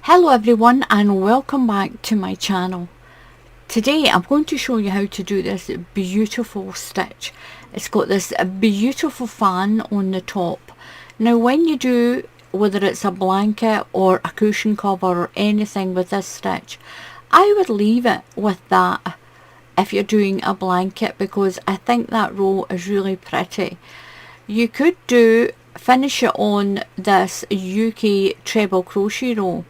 Hello everyone and welcome back to my channel. Today I'm going to show you how to do this beautiful stitch. It's got this beautiful fan on the top. Now when you do, whether it's a blanket or a cushion cover or anything with this stitch, I would leave it with that if you're doing a blanket, because I think that row is really pretty. You could finish it on this UK treble crochet row.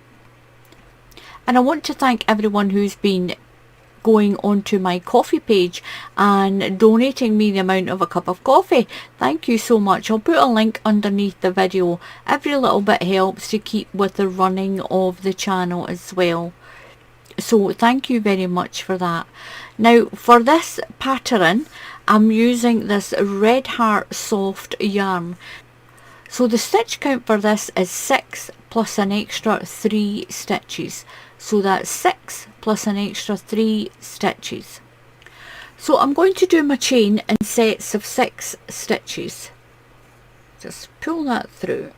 And I want to thank everyone who's been going onto my coffee page and donating me the amount of a cup of coffee. Thank you so much. I'll put a link underneath the video. Every little bit helps to keep with the running of the channel as well. So thank you very much for that. Now for this pattern, I'm using this Red Heart soft yarn. So the stitch count for this is 6 plus an extra 3 stitches. So that's 6 plus an extra 3 stitches. So I'm going to do my chain in sets of 6 stitches. Just pull that through.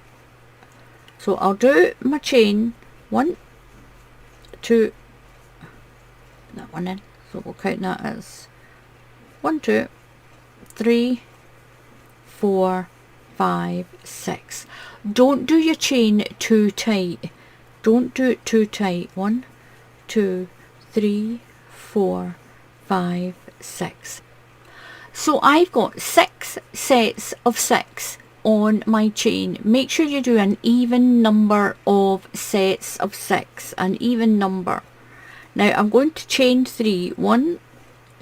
So I'll do my chain 1, 2, that one in. So we'll count that as 1, 2, 3, 4, 5, 6. Don't do your chain too tight. Don't do it too tight. 1, 2, 3, 4, 5, 6. So I've got 6 sets of 6 on my chain. Make sure you do an even number of sets of 6, an even number. Now I'm going to chain 3, 1,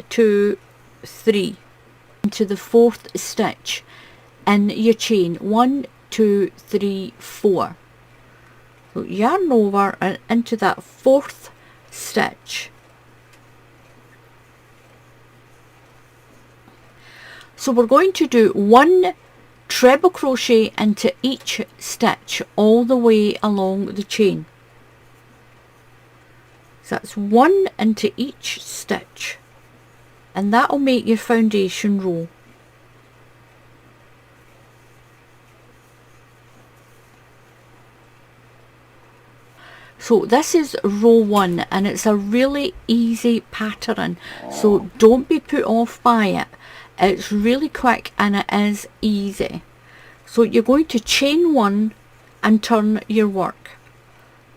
2, 3 into the 4th stitch in your chain. 1, 2, 3, 4. So yarn over and into that 4th stitch. So we're going to do 1 treble crochet into each stitch all the way along the chain. So that's 1 into each stitch, and that will make your foundation row. So this is row 1 and it's a really easy pattern, so don't be put off by it. It's really quick and it is easy. So you're going to chain 1 and turn your work.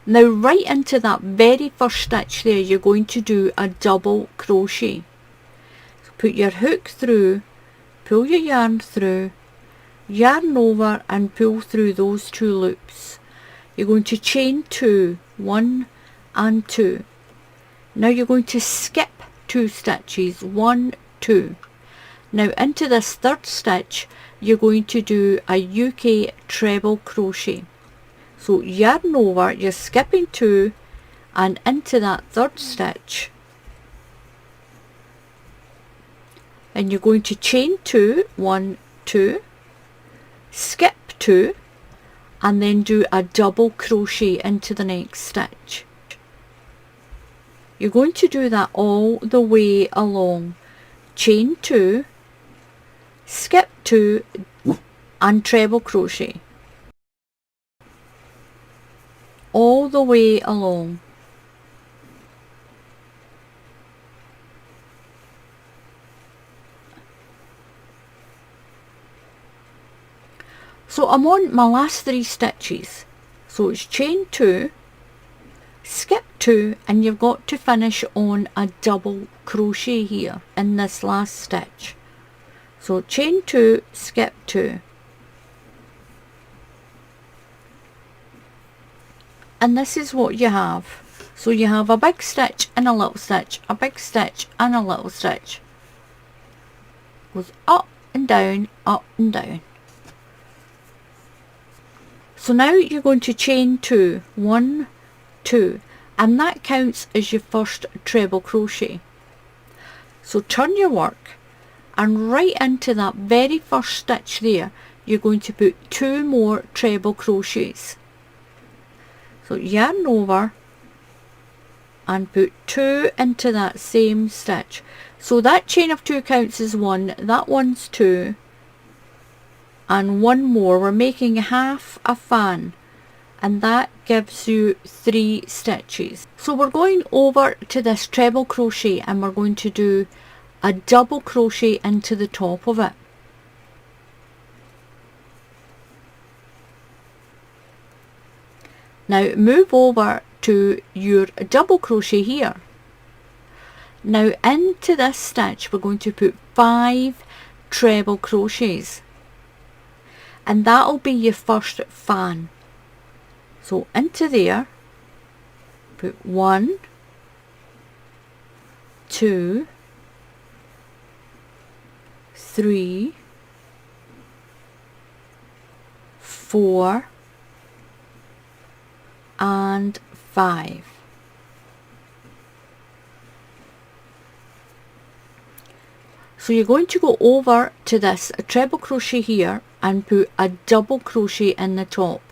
Now right into that very first stitch there, you're going to do a double crochet. So put your hook through, pull your yarn through, yarn over and pull through those 2 loops. You're going to chain 2, 1 and 2. Now you're going to skip 2 stitches, 1, 2. Now into this 3rd stitch, you're going to do a UK treble crochet. So yarn over, you're skipping 2 and into that 3rd stitch. And you're going to chain 2, 1, 2, skip 2, and then do a double crochet into the next stitch. You're going to do that all the way along. Chain 2, skip 2 and treble crochet all the way along. So I'm on my last 3 stitches. So it's chain 2, skip 2, and you've got to finish on a double crochet here in this last stitch. So chain 2, skip 2. And this is what you have. So you have a big stitch and a little stitch, a big stitch and a little stitch. Goes up and down, up and down. So now you're going to chain 2, 1, 2, and that counts as your first treble crochet. So turn your work and right into that very first stitch there, you're going to put 2 more treble crochets. So yarn over and put 2 into that same stitch. So that chain of 2 counts as 1, that one's 2, and 1 more. We're making half a fan. and that gives you 3 stitches. So we're going over to this treble crochet and we're going to do a double crochet into the top of it. Now move over to your double crochet here. Now into this stitch we're going to put 5 treble crochets, and that'll be your first fan. So into there, put 1, 2, 3, 4, and 5. So you're going to go over to this treble crochet here and put a double crochet in the top.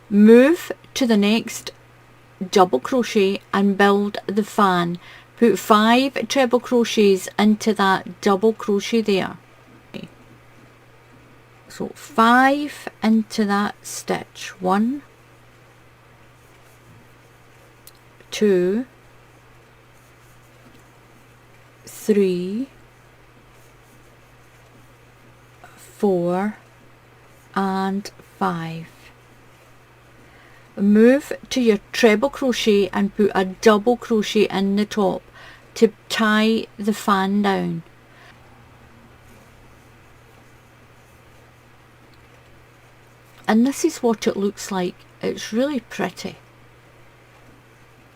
Move to the next double crochet and build the fan. Put 5 treble crochets into that double crochet there. So 5 into that stitch. 1, 2, 3, 4, and 5. Move to your treble crochet and put a double crochet in the top to tie the fan down. And this is what it looks like. It's really pretty.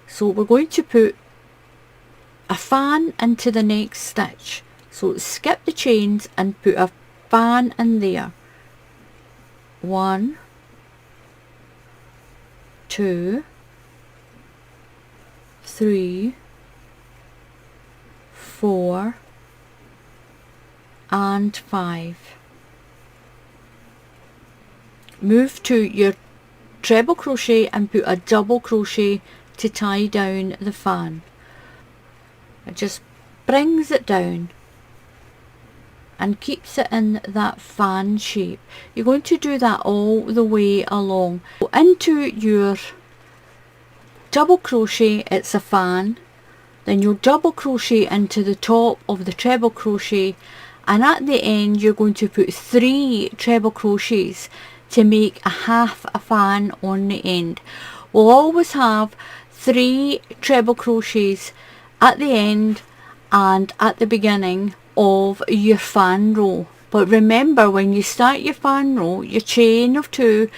So we're going to put a fan into the next stitch. So skip the chains and put a fan in there. 1, 2, 3, 4, and 5. Move to your treble crochet and put a double crochet to tie down the fan. It just brings it down and keeps it in that fan shape. You're going to do that all the way along. Go into your double crochet, it's a fan, then you'll double crochet into the top of the treble crochet, and at the end you're going to put 3 treble crochets to make a half a fan on the end. We'll always have 3 treble crochets at the end and at the beginning of your fan row. But remember, when you start your fan row, your chain of 2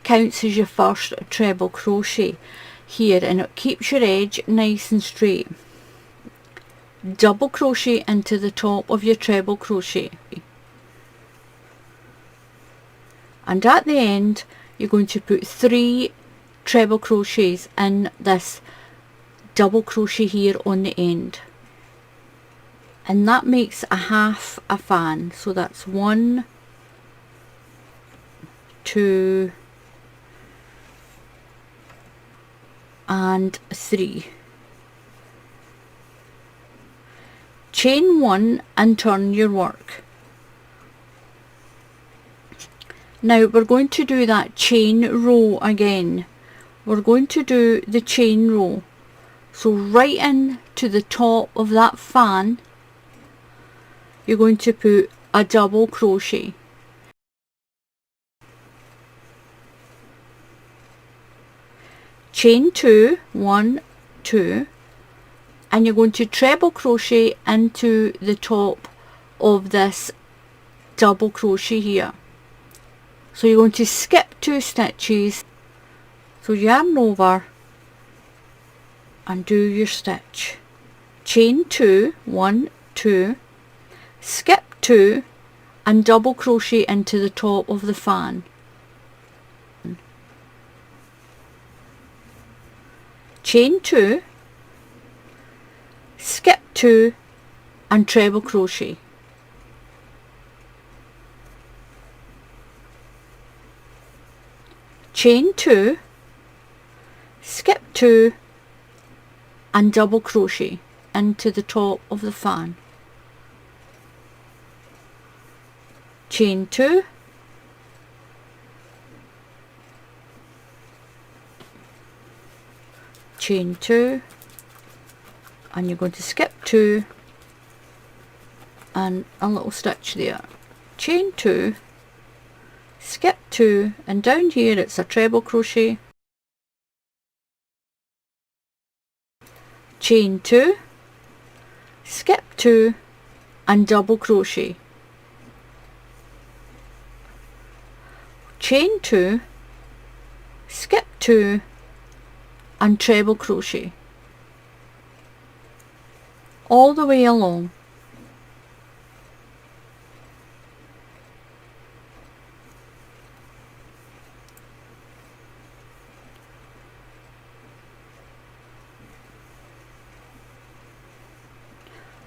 counts as your first treble crochet here, and it keeps your edge nice and straight. Double crochet into the top of your treble crochet, and at the end you're going to put 3 treble crochets in this double crochet here on the end, and that makes a half a fan. So that's 1, 2, and 3. Chain 1 and turn your work. Now we're going to do that chain row again. We're going to do the chain row. So right in to the top of that fan, you're going to put a double crochet. Chain 2, 1, 2, and you're going to treble crochet into the top of this double crochet here. So you're going to skip 2 stitches, so yarn over and do your stitch. Chain 2, 1, 2, skip 2 and double crochet into the top of the fan. Chain 2, skip 2 and treble crochet. Chain 2, skip 2 and double crochet into the top of the fan. chain 2, chain 2, and you're going to skip 2 and a little stitch there, chain 2, skip 2, and down here it's a treble crochet, chain 2, skip 2 and double crochet, chain 2, skip 2 and treble crochet all the way along.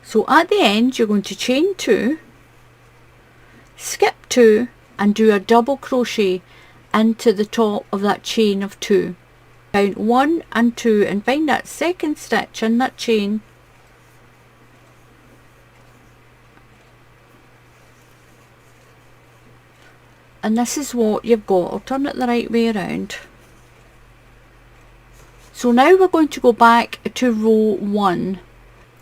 So at the end you're going to chain 2, skip 2 and do a double crochet into the top of that chain of 2. Count 1 and 2 and find that second stitch in that chain, and this is what you've got. I'll turn it the right way around. So now we're going to go back to row 1.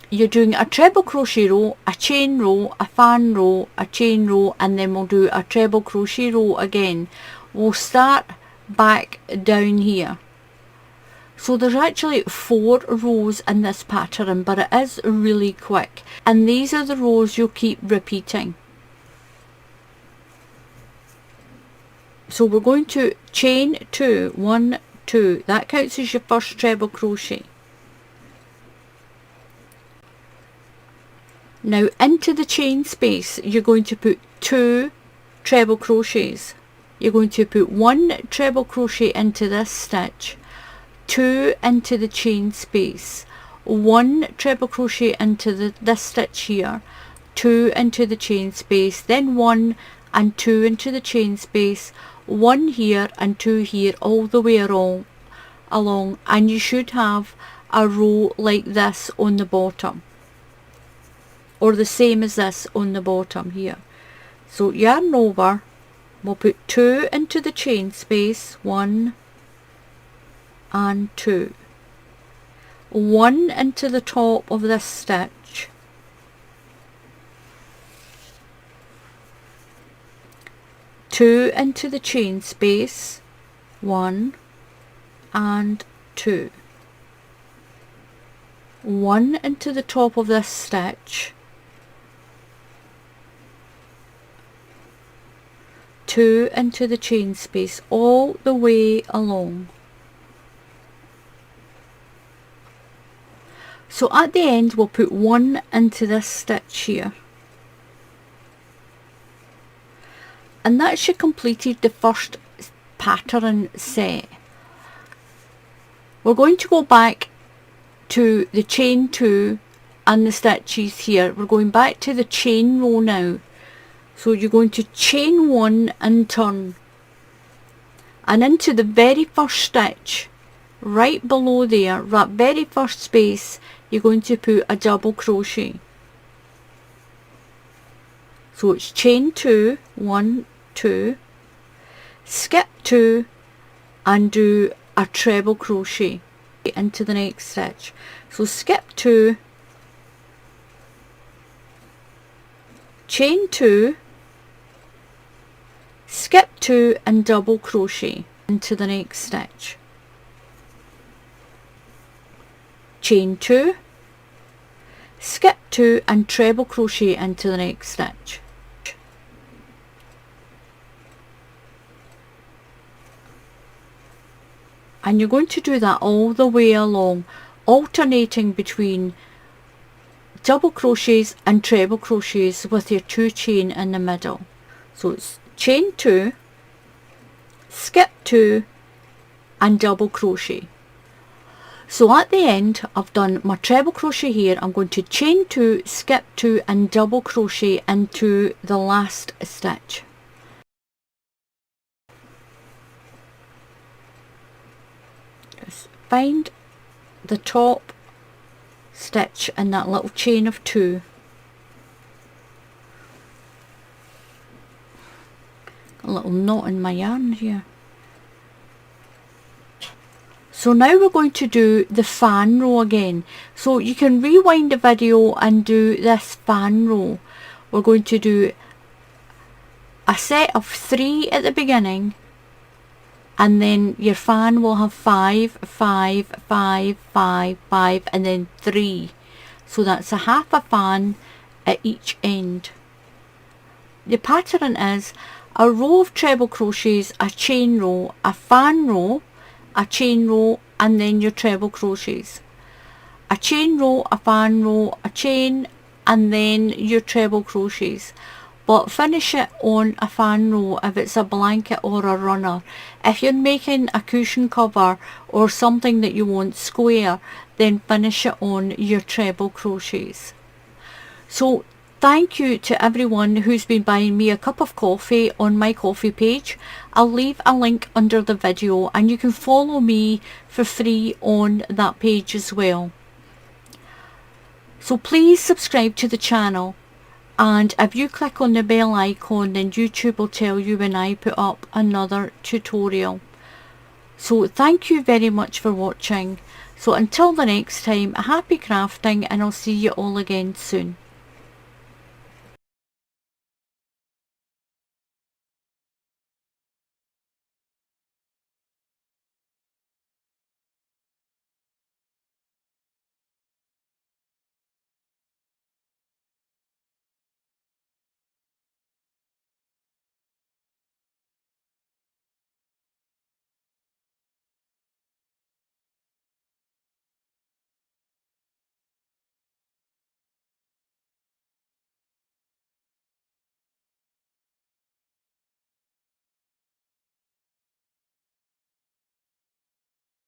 You're doing a treble crochet row, a chain row, a fan row, a chain row, and then we'll do a treble crochet row again. We'll start back down here. So there's actually 4 rows in this pattern, but it is really quick, and these are the rows you'll keep repeating. So we're going to chain 2, 1, 2, that counts as your first treble crochet. Now into the chain space you're going to put 2 treble crochets. You're going to put 1 treble crochet into this stitch, 2 into the chain space, 1 treble crochet into this stitch here, 2 into the chain space, then 1 and 2 into the chain space, 1 here and 2 here, all the way along, and you should have a row like this on the bottom, or the same as this on the bottom here. So yarn over, we'll put 2 into the chain space, 1 and 2, 1 into the top of this stitch, 2 into the chain space, 1 and 2, 1 into the top of this stitch, 2 into the chain space, all the way along. So at the end we'll put 1 into this stitch here, and that's you completed the first pattern set. We're going to go back to the chain 2 and the stitches here. We're going back to the chain row now. So you're going to chain 1 and turn, and into the very first stitch right below there, that very first space, you're going to put a double crochet. So it's chain 2, 1, 2, skip 2 and do a treble crochet into the next stitch. So skip 2, chain 2, skip 2 and double crochet into the next stitch, chain 2, skip 2 and treble crochet into the next stitch. And you're going to do that all the way along, alternating between double crochets and treble crochets with your 2 chain in the middle. So it's chain 2, skip 2 and double crochet. So at the end I've done my treble crochet here. I'm going to chain 2, skip 2 and double crochet into the last stitch. Just find the top stitch in that little chain of 2, little knot in my yarn here. So now we're going to do the fan row again. So you can rewind the video and do this fan row. We're going to do a set of 3 at the beginning, and then your fan will have 5, 5, 5, 5, 5, and then 3. So that's a half a fan at each end. The pattern is a row of treble crochets, a chain row, a fan row, a chain row, and then your treble crochets. A chain row, a fan row, a chain, and then your treble crochets. But finish it on a fan row if it's a blanket or a runner. If you're making a cushion cover or something that you want square, then finish it on your treble crochets. So thank you to everyone who's been buying me a cup of coffee on my coffee page. I'll leave a link under the video, and you can follow me for free on that page as well. So please subscribe to the channel, and if you click on the bell icon, then YouTube will tell you when I put up another tutorial. So thank you very much for watching. So until the next time, happy crafting, and I'll see you all again soon.